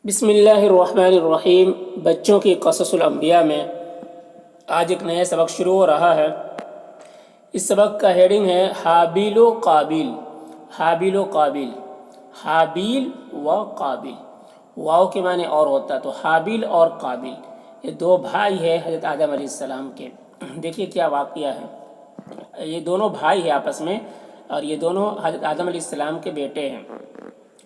بسم اللہ الرحمن الرحیم۔ بچوں کی قصص الانبیاء میں آج ایک نیا سبق شروع ہو رہا ہے۔ اس سبق کا ہیڈنگ ہے حابیل و قابیل۔ حابیل و قابیل، حابیل و قابیل، واو کے معنی اور ہوتا تو حابیل اور قابیل یہ دو بھائی ہیں حضرت آدم علیہ السلام کے۔ دیکھیے کیا واقعہ ہے، یہ دونوں بھائی ہیں آپس میں اور یہ دونوں حضرت آدم علیہ السلام کے بیٹے ہیں۔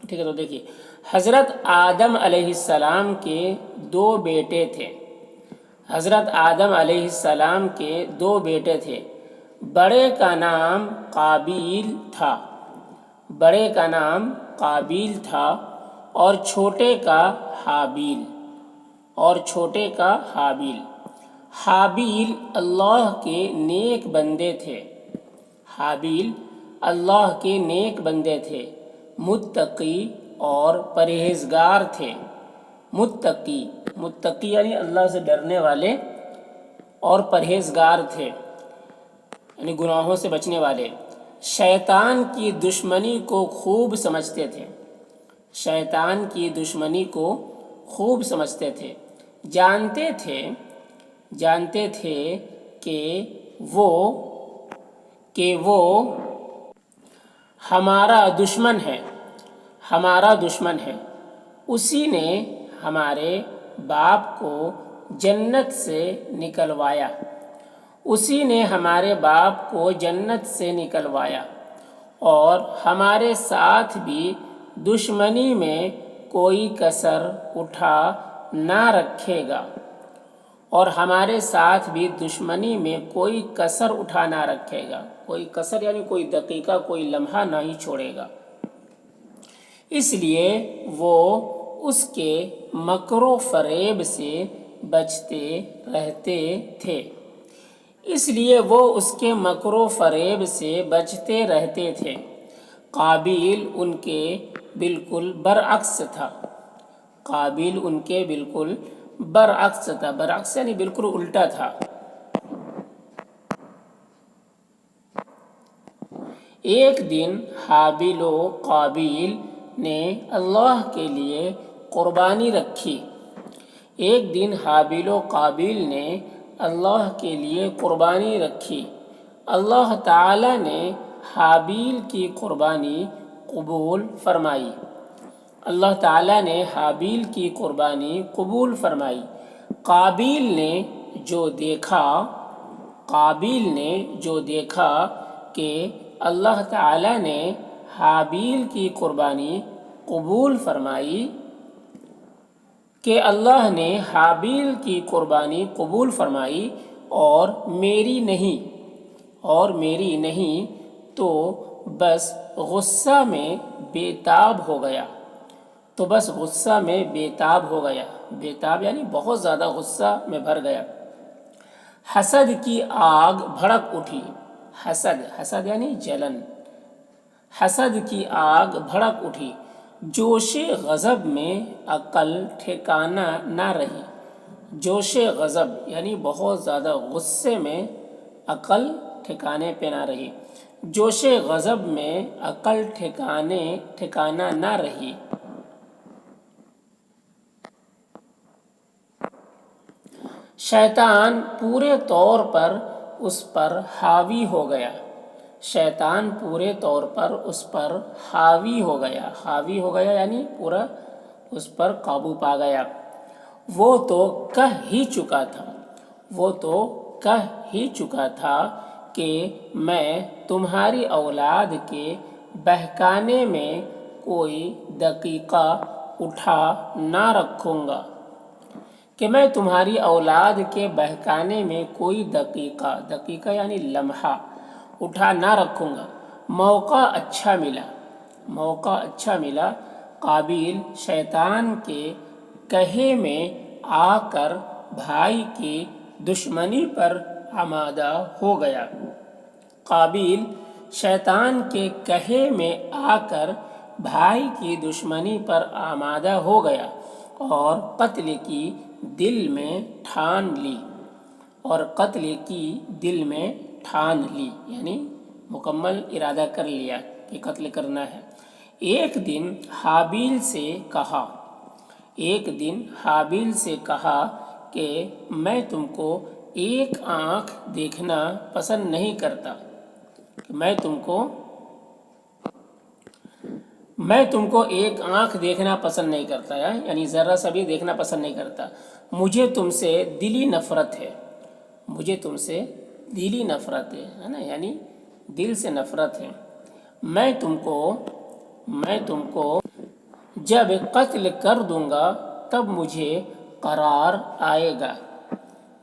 ٹھیک ہے، تو دیکھیے حضرت آدم علیہ السلام کے دو بیٹے تھے۔ حضرت آدم علیہ السلام کے دو بیٹے تھے۔ بڑے کا نام قابیل تھا، بڑے کا نام قابیل تھا اور چھوٹے کا حابیل، اور چھوٹے کا حابیل۔ حابیل اللہ کے نیک بندے تھے، حابیل اللہ کے نیک بندے تھے، متقی اور پرہیزگار تھے۔ متقی، متقی یعنی اللہ سے ڈرنے والے، اور پرہیزگار تھے یعنی گناہوں سے بچنے والے۔ شیطان کی دشمنی کو خوب سمجھتے تھے، شیطان کی دشمنی کو خوب سمجھتے تھے۔ جانتے تھے کہ وہ ہمارا دشمن ہے، ہمارا دشمن ہے۔ اسی نے ہمارے باپ کو جنت سے نکلوایا، اسی نے ہمارے باپ کو جنت سے نکلوایا اور ہمارے ساتھ بھی دشمنی میں کوئی کسر اٹھا نہ رکھے گا، اور ہمارے ساتھ بھی دشمنی میں کوئی کسر اٹھا نہ رکھے گا۔ کوئی کسر یعنی کوئی دقیقہ، کوئی لمحہ نہیں چھوڑے گا۔ اس لیے وہ اس کے مکر و فریب سے بچتے رہتے تھے، اس لیے وہ اس کے مکر و فریب سے بچتے رہتے تھے۔ قابیل ان کے بالکل برعکس تھا، قابیل ان کے بالکل برعکس تھا، برعکس یعنی بالکل الٹا تھا۔ ایک دن حابیل و قابیل نے اللہ کے لیے قربانی رکھی، ایک دن حابیل و قابیل نے اللہ کے لیے قربانی رکھی۔ اللہ تعالیٰ نے حابیل کی قربانی قبول فرمائی، اللہ تعالیٰ نے حابیل کی قربانی قبول فرمائی۔ قابیل نے جو دیکھا کہ اللہ تعالیٰ نے حابیل کی قربانی قبول فرمائی، کہ اللہ نے حابیل کی قربانی قبول فرمائی اور میری نہیں، تو بس غصہ میں بے تاب ہو گیا، بےتاب یعنی بہت زیادہ غصہ میں بھر گیا۔ حسد کی آگ بھڑک اٹھی، حسد یعنی جلن، حسد کی آگ بھڑک اٹھی۔ جوش غضب میں عقل ٹھکانہ نہ رہی، جوش غضب یعنی بہت زیادہ غصے میں عقل ٹھکانے پہ نہ رہی، جوش غضب میں عقل ٹھکانہ نہ رہی۔ شیطان پورے طور پر اس پر حاوی ہو گیا، شیطان پورے طور پر اس پر حاوی ہو گیا یعنی پورا اس پر قابو پا گیا۔ وہ تو کہہ ہی چکا تھا کہ میں تمہاری اولاد کے بہکانے میں کوئی دقیقہ اٹھا نہ رکھوں گا، کہ میں تمہاری اولاد کے بہکانے میں کوئی دقیقہ یعنی لمحہ اٹھا نہ رکھوں گا۔ موقع اچھا ملا، قابیل شیطان کے کہے میں آ کر بھائی کی دشمنی پر آمادہ ہو گیا، قابیل شیطان کے کہے میں آ کر بھائی کی دشمنی پر آمادہ ہو گیا اور قتل کی دل میں ٹھان لی یعنی مکمل ارادہ کر لیا کہ قتل کرنا ہے۔ ایک دن حابیل سے کہا، ایک دن حابیل سے کہا کہ میں تم کو ایک آنکھ دیکھنا پسند نہیں کرتا، میں تم کو ایک آنکھ دیکھنا پسند نہیں کرتا، یعنی ذرا سا بھی دیکھنا پسند نہیں کرتا، مجھے تم سے دلی نفرت ہے، مجھے تم سے دلی نفرت ہے نا، یعنی دل سے نفرت ہے۔ میں تم کو جب قتل کر دوں گا تب مجھے قرار آئے گا،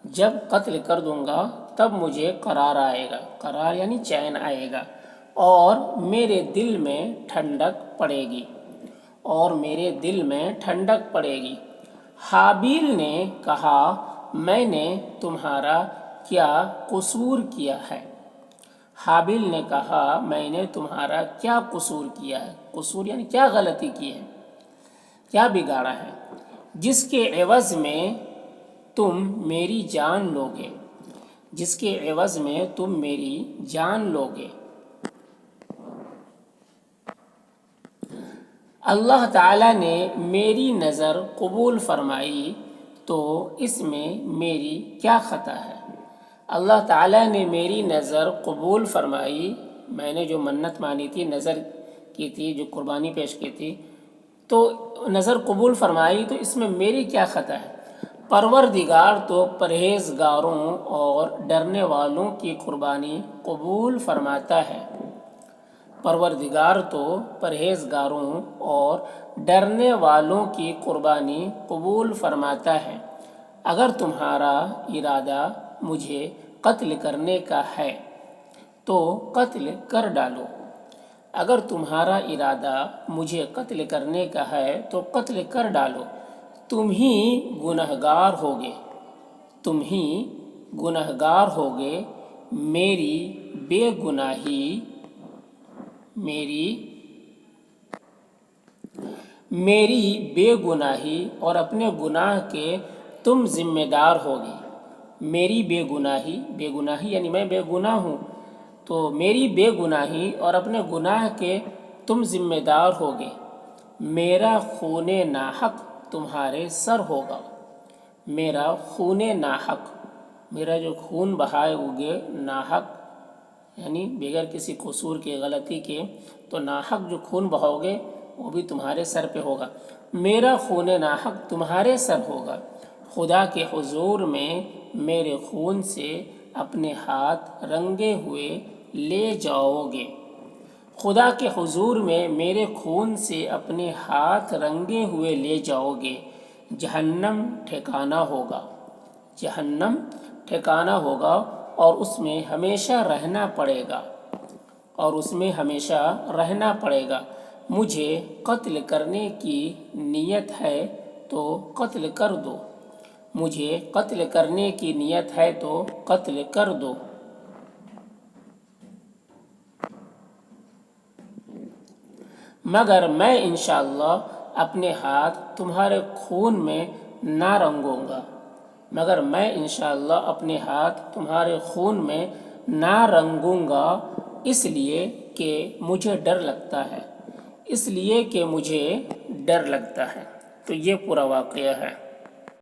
جب قتل کر دوں گا تب مجھے قرار آئے گا، قرار یعنی چین آئے گا، اور میرے دل میں ٹھنڈک پڑے گی، اور میرے دل میں ٹھنڈک پڑے گی۔ حابیل نے کہا میں نے تمہارا کیا قصور کیا ہے؟ حابیل نے کہا میں نے تمہارا کیا قصور کیا ہے؟ قصور یعنی کیا غلطی کی ہے، کیا بگاڑا ہے، جس کے عوض میں تم میری جان لوگے، جس کے عوض میں تم میری جان لوگے۔ اللہ تعالیٰ نے میری نظر قبول فرمائی تو اس میں میری کیا خطا ہے؟ اللہ تعالیٰ نے میری نظر قبول فرمائی، میں نے جو منت مانی تھی، نظر کی تھی، جو قربانی پیش کی تھی، تو نظر قبول فرمائی تو اس میں میری کیا خطا ہے؟ پروردگار تو پرہیزگاروں اور ڈرنے والوں کی قربانی قبول فرماتا ہے، پروردگار تو پرہیزگاروں اور ڈرنے والوں کی قربانی قبول فرماتا ہے۔ اگر تمہارا ارادہ مجھے قتل کرنے کا ہے تو قتل کر ڈالو، اگر تمہارا ارادہ مجھے قتل کرنے کا ہے تو قتل کر ڈالو، تم ہی گنہگار ہوگے، تم ہی گنہگار ہوگے، میری بے گناہی اور اپنے گناہ کے تم ذمہ دار ہوگے، میری بے گناہی یعنی میں بے گناہ ہوں، تو میری بے گناہی اور اپنے گناہ کے تم ذمہ دار ہوگے، میرا خون ناحق تمہارے سر ہوگا، میرا خون ناحق، میرا جو خون بہائے ہوگے ناحق یعنی بغیر کسی قصور کے، غلطی کے، تو ناحق جو خون بہاؤ گے وہ بھی تمہارے سر پہ ہوگا، میرا خون ناحق تمہارے سر ہوگا، خدا کے حضور میں میرے خون سے اپنے ہاتھ رنگے ہوئے لے جاؤ گے، خدا کے حضور میں میرے خون سے اپنے ہاتھ رنگے ہوئے لے جاؤ گے، جہنم ٹھکانہ ہوگا، جہنم ٹھکانہ ہوگا، اور اس میں ہمیشہ رہنا پڑے گا، اور اس میں ہمیشہ رہنا پڑے گا۔ مجھے قتل کرنے کی نیت ہے تو قتل کر دو، مجھے قتل کرنے کی نیت ہے تو قتل کر دو۔ مگر میں انشاءاللہ اپنے ہاتھ تمہارے خون میں نہ رنگوں گا، مگر میں انشاءاللہ اپنے ہاتھ تمہارے خون میں نہ رنگوں گا، اس لیے کہ مجھے ڈر لگتا ہے، اس لیے کہ مجھے ڈر لگتا ہے۔ تو یہ پورا واقعہ ہے۔